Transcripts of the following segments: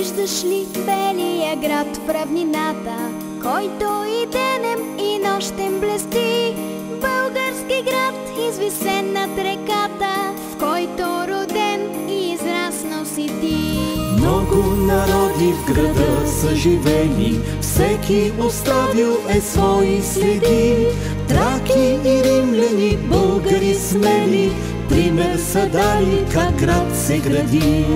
Виждаш ли белия град в равнината, който и денем и нощем блести? Български град, извисен над реката, в който роден и израснал си ти. Много народи в града са живели, всеки оставил е свои следи. Траки и римляни, българи смели, пример са дали как град се гради.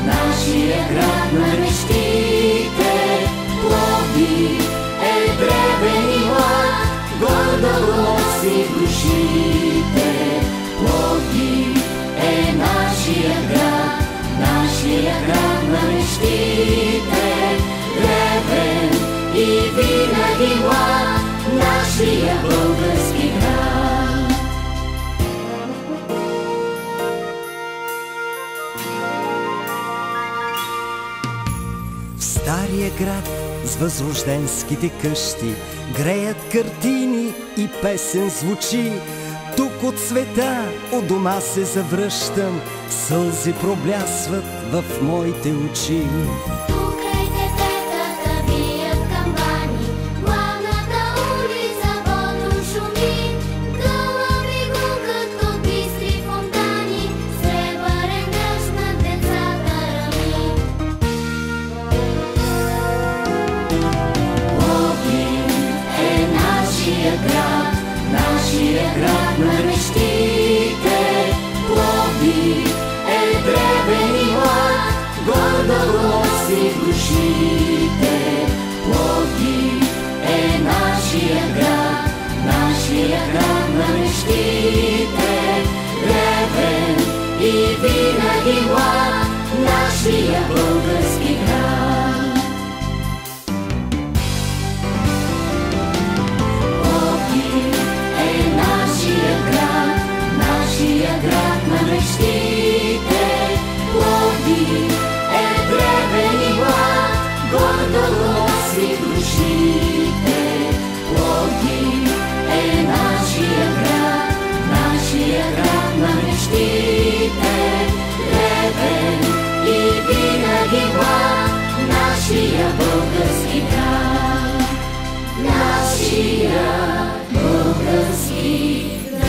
Нашия град на мечтите. Пловдив е древен и млад, гордо носи в душите. Пловдив е нашия град на мечтите. Древен и винаги млад, нашия български град. Стария град с възрожденските къщи греят картини и песен звучи. Тук от света, от дома се завръщам, сълзи проблясват в моите очи. Покрай дететата бият камбани, главната улица бодро шуми. Гълъби гукат от бистри фонтани, сребърен дъжд над децата рами. Пловдив е нашия град на мечтите. Пловдив е древен и млад, гордо носи в душите. Пловдив е нашия град на мечтите. Древен и винаги млад, нашия български град. Пловдив е нашия град на мечтите. Пловдив е древен и млад, гордо носи в душите. Пловдив е нашия град на мечтите. Древен и винаги млад, нашия български град. Нашия български град.